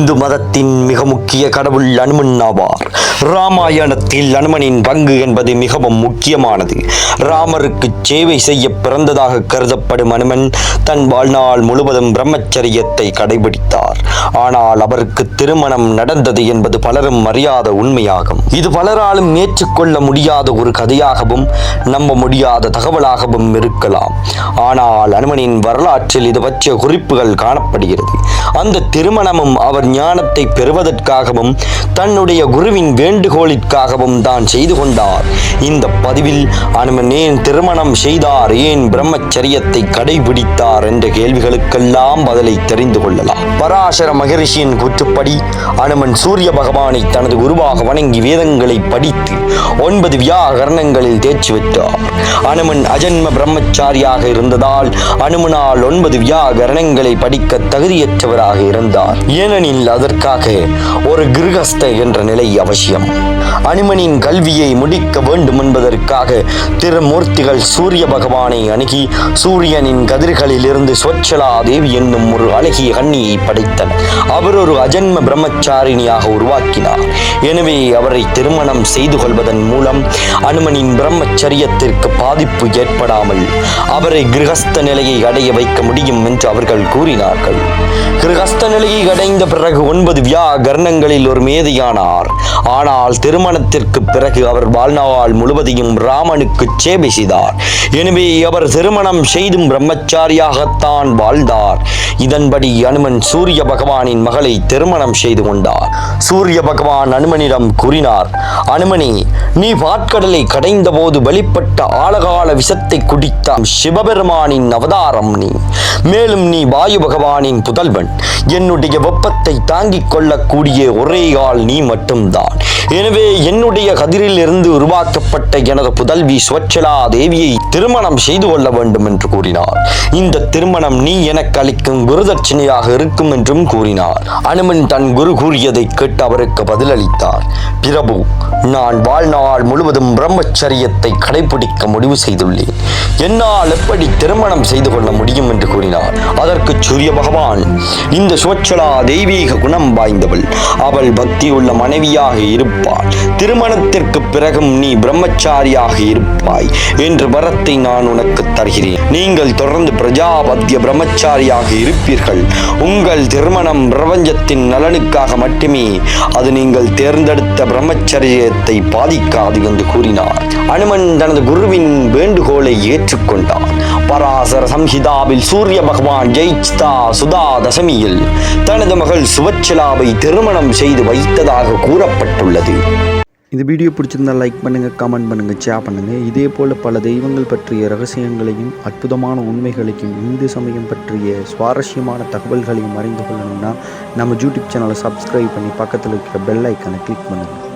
இந்து மதத்தின் மிக முக்கிய கடவுள் அனுமன் ஆவார். ராமாயணத்தில் அனுமனின் பங்கு என்பது மிகவும் முக்கியமானது. ராமருக்கு சேவை செய்ய பிறந்ததாக கருதப்படும் அனுமன் தன் வாழ்நாள் முழுவதும் பிரம்மச்சரியத்தை கடைபிடித்தார். ஆனால் அவருக்கு திருமணம் நடந்தது என்பது பலரும் அறியாத உண்மையாகும். இது பலராலும் ஏற்றுக்கொள்ள முடியாத ஒரு கதையாகவும் நம்ப முடியாத தகவலாகவும் இருக்கலாம். ஆனால் அனுமனின் வரலாற்றில் இது பற்றிய குறிப்புகள் காணப்படுகிறது. அந்த திருமணமும் அவர் ஞானத்தை பெறுவதற்காகவும் தன்னுடைய குருவின் வேண்டுகோளிற்காகவும் தான் செய்து கொண்டார். இந்த பதிவில் அனுமன் ஏன் திருமணம் செய்தார், ஏன் பிரம்மச்சரியத்தை கடைபிடித்தார் என்ற கேள்விகளுக்கெல்லாம் பதிலை தெரிந்து கொள்ளலாம். பராசர மகரிஷியின் கூற்றுப்படி அனுமன் சூரிய பகவானை தனது குருவாக வணங்கி வேதங்களை படித்து 9 வியாகரணங்களில் தேர்ச்சி பெற்றார். அனுமன் அஜன்ம பிரம்மச்சாரியாக இருந்ததால் அனுமனால் 9 வியாகரணங்களை படிக்க தகுதியற்றவராக இருந்தார். ஏனெனில் அதற்காக ஒரு கிருஹஸ்த என்ற நிலை அவசியம். அனுமனின் கல்வியை முடிக்க வேண்டும் என்பதற்காக திருமூர்த்திகள் சூரிய பகவானை அணுகி சூரியனின் கதிர்களில் இருந்து ஸ்வச்சலா தேவி என்னும் ஒரு அழகிய கன்னியை படைத்தனர். அவர் ஒரு அஜன்ம பிரம்மச்சாரிணியாக உருவாக்கினார். எனவே அவரை திருமணம் செய்து கொள்வதன் மூலம் அனுமனின் பிரம்மச்சரியத்திற்கு பாதிப்பு ஏற்படாமல் அவரை கிரகஸ்த நிலையை அடைய வைக்க முடியும் என்று அவர்கள் கூறினார்கள். கிரகஸ்த நிலையை அடைந்த பிறகு 9 வியாகரணங்களில் ஒரு மேதையானார். ஆனால் திருமணத்திற்கு பிறகு அவர் வாழ்நாள் முழுவதையும் ராமனுக்கு சேவை செய்தார். எனவே அவர் திருமணம் செய்தும் பிரம்மச்சாரியாகத்தான் வாழ்ந்தார். இதன்படி அனுமன் சூரிய பகவானின் மகளை திருமணம் செய்து கொண்டார். சூரிய பகவான் அனுமனிடம் கூறினார், அனுமனே, நீ பாற்கடலை கடைந்த போது வெளிப்பட்ட ஆழகால விஷத்தை குடித்த சிவபெருமானின் அவதாரம் நீ. மேலும் நீ வாயு பகவானின் புதல்வன். என்னுடைய வெப்பத்தை தாங்கிக் கொள்ளக்கூடிய ஒரே ஆள் நீ மட்டும்தான். எனவே என்னுடைய கதிரில் இருந்து உருவாக்கப்பட்ட எனது புதல்வி ஸ்வச்சலா தேவியை திருமணம் செய்து கொள்ள வேண்டும் என்று கூறினார். இந்த திருமணம் நீ எனக்கு அளிக்கும் குருதட்சணையாக இருக்கும் என்றும் கூறினார். அனுமன் தன் குரு கூறியதை கேட்டு அவருக்கு பதிலளித்தார், பிரபு, நான் வாழ்நாள் முழுவதும் பிரம்மச்சரியத்தை கடைபிடிக்க முடிவு செய்துள்ளேன். என்னால் எப்படி திருமணம் செய்து கொள்ள முடியும் என்று கூறினார். அதற்கு சூரிய பகவான், இந்த ஸ்வச்சலா தெய்வீக குணம் வாய்ந்தவள். அவள் பக்தியுள்ள மனைவியாக இருப்பாள். திருமணத்திற்கு பிறகும் நீ பிரம்மச்சாரியாக இருப்பாய் என்று வரத்தை நான் உனக்கு தருகிறேன். நீங்கள் தொடர்ந்து பிரஜாபத்திய பிரம்மச்சாரியாக இருப்பீர்கள். உங்கள் திருமணம் பிரபஞ்சத்தின் நலனுக்காக மட்டுமே. அது நீங்கள் தேர்ந்தெடுத்த பிரம்மச்சரியத்தை பாதிக்காது என்று கூறினார். அனுமன் தனது குருவின் வேண்டுகோளை ஏற்றுக்கொண்டார். பராசர சம்ஹிதாவில் சூரிய பகவான் ஜெயிச்சிதா சுதா தசமியில் தனது மகள் சுவச்சலாவை திருமணம் செய்து வைத்ததாக கூறப்பட்டுள்ளது. இந்த வீடியோ பிடிச்சிருந்தால் லைக் பண்ணுங்கள், கமெண்ட் பண்ணுங்கள், ஷேர் பண்ணுங்கள். இதே போல் பல தெய்வங்கள் பற்றிய ரகசியங்களையும் அற்புதமான உண்மைகளையும் இந்து சமயம் பற்றிய சுவாரஸ்யமான தகவல்களையும் அறிந்து கொள்ளணும்னா நம்ம யூடியூப் சேனலை சப்ஸ்கிரைப் பண்ணி பக்கத்தில் இருக்கிற பெல் ஐக்கானை கிளிக் பண்ணுங்கள்.